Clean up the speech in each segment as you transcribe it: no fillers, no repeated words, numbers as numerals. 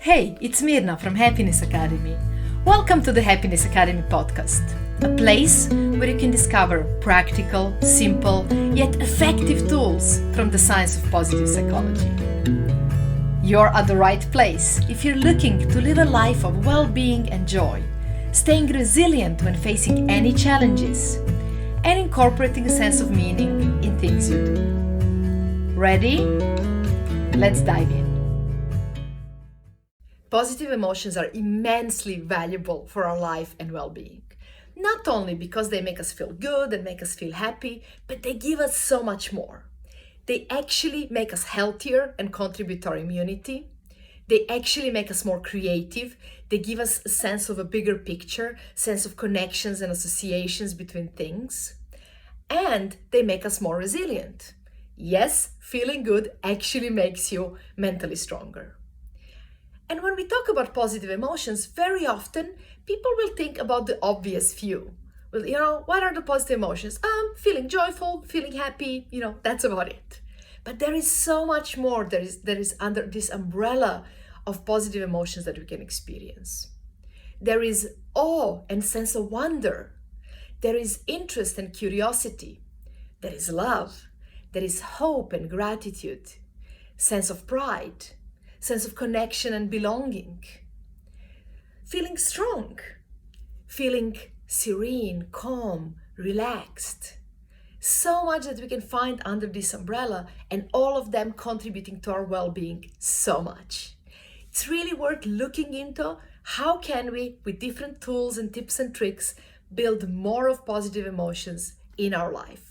Hey, it's Mirna from Happiness Academy. Welcome to the Happiness Academy podcast, a place where you can discover practical, simple, yet effective tools from the science of positive psychology. You're at the right place if you're looking to live a life of well-being and joy, staying resilient when facing any challenges, and incorporating a sense of meaning in things you do. Ready? Let's dive in. Positive emotions are immensely valuable for our life and well-being. Not only because they make us feel good and make us feel happy, but they give us so much more. They actually make us healthier and contribute to our immunity. They actually make us more creative. They give us a sense of a bigger picture, sense of connections and associations between things. And they make us more resilient. Yes, feeling good actually makes you mentally stronger. And when we talk about positive emotions, very often people will think about the obvious few. Well, what are the positive emotions? Feeling joyful, feeling happy, that's about it. But there is so much more that is under this umbrella of positive emotions that we can experience. There is awe and sense of wonder. There is interest and curiosity. There is love. There is hope and gratitude. Sense of pride. Sense of connection and belonging, feeling strong, feeling serene, calm, relaxed. So much that we can find under this umbrella, and all of them contributing to our well-being so much. It's really worth looking into how can we, with different tools and tips and tricks, build more of positive emotions in our life.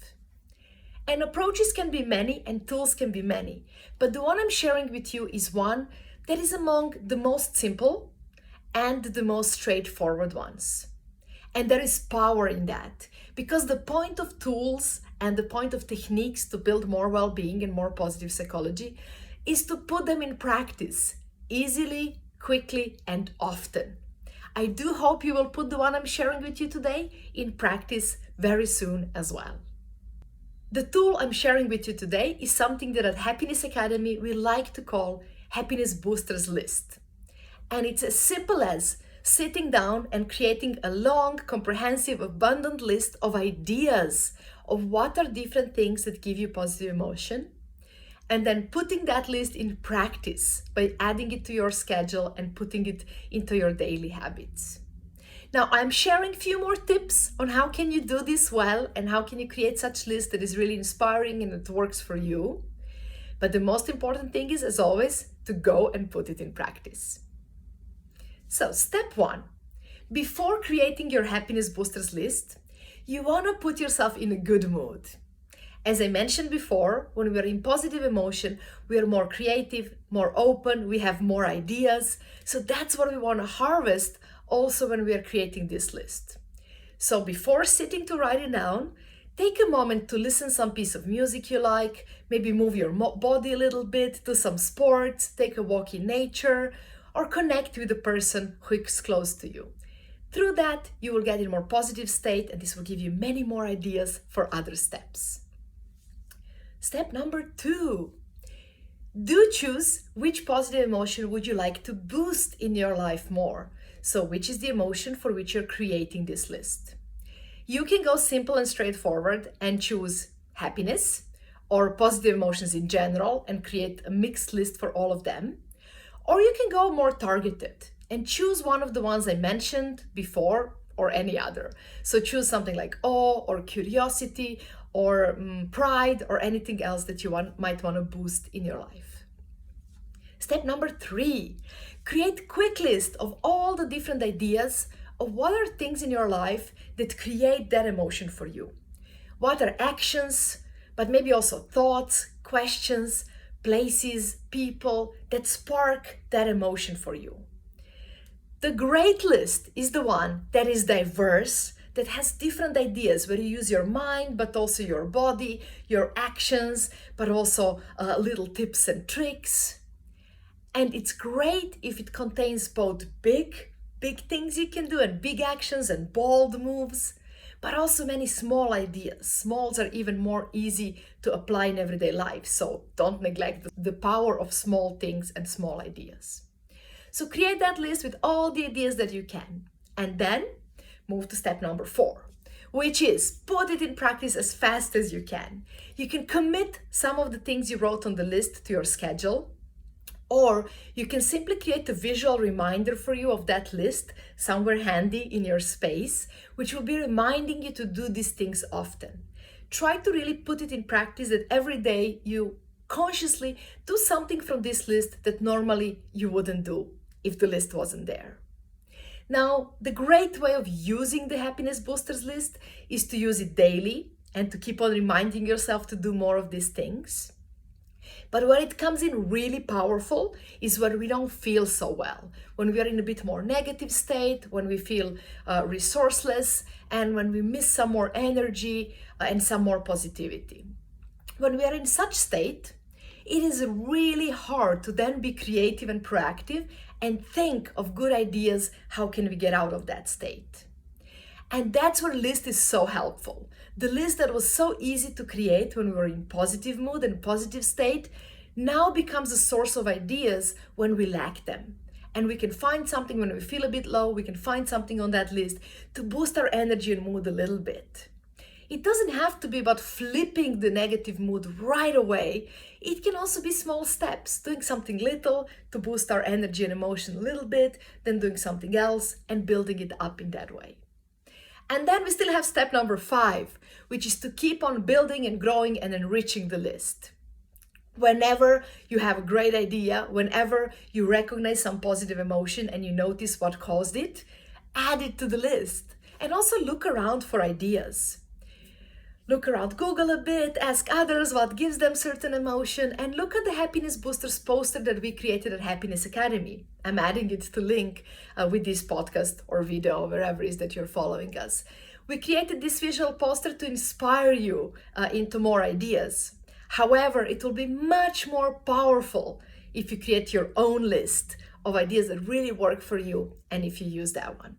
And approaches can be many and tools can be many, but the one I'm sharing with you is one that is among the most simple and the most straightforward ones. And there is power in that, because the point of tools and the point of techniques to build more well-being and more positive psychology is to put them in practice easily, quickly, and often. I do hope you will put the one I'm sharing with you today in practice very soon as well. The tool I'm sharing with you today is something that at Happiness Academy we like to call Happiness Boosters List. And it's as simple as sitting down and creating a long, comprehensive, abundant list of ideas of what are different things that give you positive emotion, and then putting that list in practice by adding it to your schedule and putting it into your daily habits. Now, I'm sharing a few more tips on how can you do this well and how can you create such a list that is really inspiring and it works for you. But the most important thing is, as always, to go and put it in practice. So, step one, before creating your happiness boosters list, you want to put yourself in a good mood. As I mentioned before, when we are in positive emotion, we are more creative, more open, we have more ideas. So that's what we want to harvest also when we are creating this list. So before sitting to write it down, take a moment to listen some piece of music you like, maybe move your body a little bit, do some sports, take a walk in nature, or connect with the person who is close to you. Through that, you will get in a more positive state, and this will give you many more ideas for other steps. Step number 2. Do choose which positive emotion would you like to boost in your life more. So which is the emotion for which you're creating this list? You can go simple and straightforward and choose happiness or positive emotions in general and create a mixed list for all of them. Or you can go more targeted and choose one of the ones I mentioned before or any other. So choose something like awe or curiosity or pride or anything else that you might want to boost in your life. Step number 3, create a quick list of all the different ideas of what are things in your life that create that emotion for you. What are actions, but maybe also thoughts, questions, places, people that spark that emotion for you. The great list is the one that is diverse, that has different ideas where you use your mind, but also your body, your actions, but also little tips and tricks. And it's great if it contains both big things you can do and big actions and bold moves, but also many small ideas. Smalls are even more easy to apply in everyday life, so don't neglect the power of small things and small ideas. So create that list with all the ideas that you can. And then move to step number 4, which is put it in practice as fast as you can. You can commit some of the things you wrote on the list to your schedule, or you can simply create a visual reminder for you of that list somewhere handy in your space, which will be reminding you to do these things often. Try to really put it in practice that every day you consciously do something from this list that normally you wouldn't do if the list wasn't there. Now, the great way of using the Happiness Boosters list is to use it daily and to keep on reminding yourself to do more of these things. But where it comes in really powerful is when we don't feel so well, when we are in a bit more negative state, when we feel resourceless, and when we miss some more energy and some more positivity. When we are in such state, it is really hard to then be creative and proactive and think of good ideas. How can we get out of that state? And that's where list is so helpful. The list that was so easy to create when we were in positive mood and positive state now becomes a source of ideas when we lack them. And we can find something when we feel a bit low, we can find something on that list to boost our energy and mood a little bit. It doesn't have to be about flipping the negative mood right away. It can also be small steps, doing something little to boost our energy and emotion a little bit, then doing something else and building it up in that way. And then we still have step number 5, which is to keep on building and growing and enriching the list. Whenever you have a great idea, whenever you recognize some positive emotion and you notice what caused it, add it to the list. And also look around for ideas. Look around Google a bit, ask others what gives them certain emotion, and look at the Happiness Boosters poster that we created at Happiness Academy. I'm adding it to link with this podcast or video, wherever it is that you're following us. We created this visual poster to inspire you into more ideas. However, it will be much more powerful if you create your own list of ideas that really work for you and if you use that one.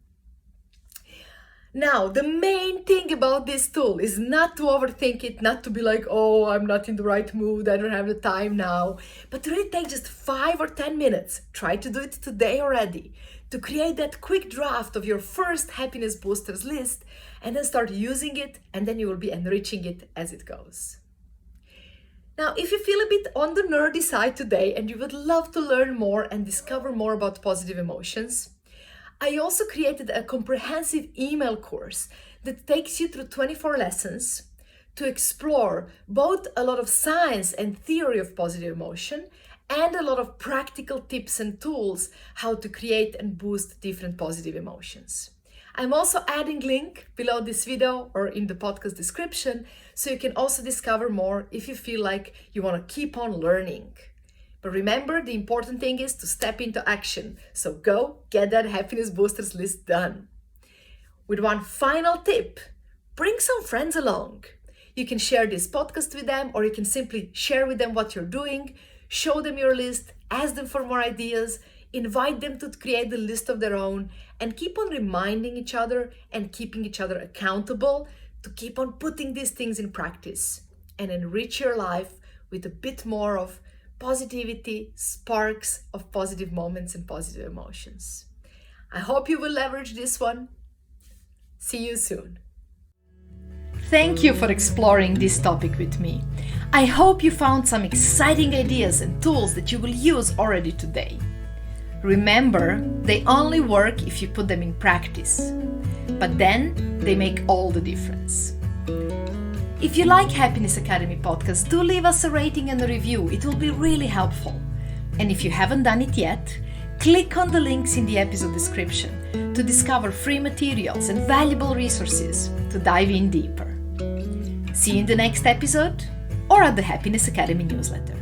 Now, the main thing about this tool is not to overthink it, not to be like, oh, I'm not in the right mood, I don't have the time now, but to really take just 5 or 10 minutes, try to do it today already, to create that quick draft of your first Happiness Boosters list, and then start using it, and then you will be enriching it as it goes. Now, if you feel a bit on the nerdy side today and you would love to learn more and discover more about positive emotions, I also created a comprehensive email course that takes you through 24 lessons to explore both a lot of science and theory of positive emotion and a lot of practical tips and tools how to create and boost different positive emotions. I'm also adding link below this video or in the podcast description so you can also discover more if you feel like you want to keep on learning. But remember, the important thing is to step into action. So go get that Happiness Boosters list done. With one final tip, bring some friends along. You can share this podcast with them, or you can simply share with them what you're doing, show them your list, ask them for more ideas, invite them to create the list of their own, and keep on reminding each other and keeping each other accountable to keep on putting these things in practice and enrich your life with a bit more of positivity, sparks of positive moments and positive emotions. I hope you will leverage this one. See you soon. Thank you for exploring this topic with me. I hope you found some exciting ideas and tools that you will use already today. Remember, they only work if you put them in practice, but then they make all the difference. If you like Happiness Academy podcast, do leave us a rating and a review. It will be really helpful. And if you haven't done it yet, click on the links in the episode description to discover free materials and valuable resources to dive in deeper. See you in the next episode or at the Happiness Academy newsletter.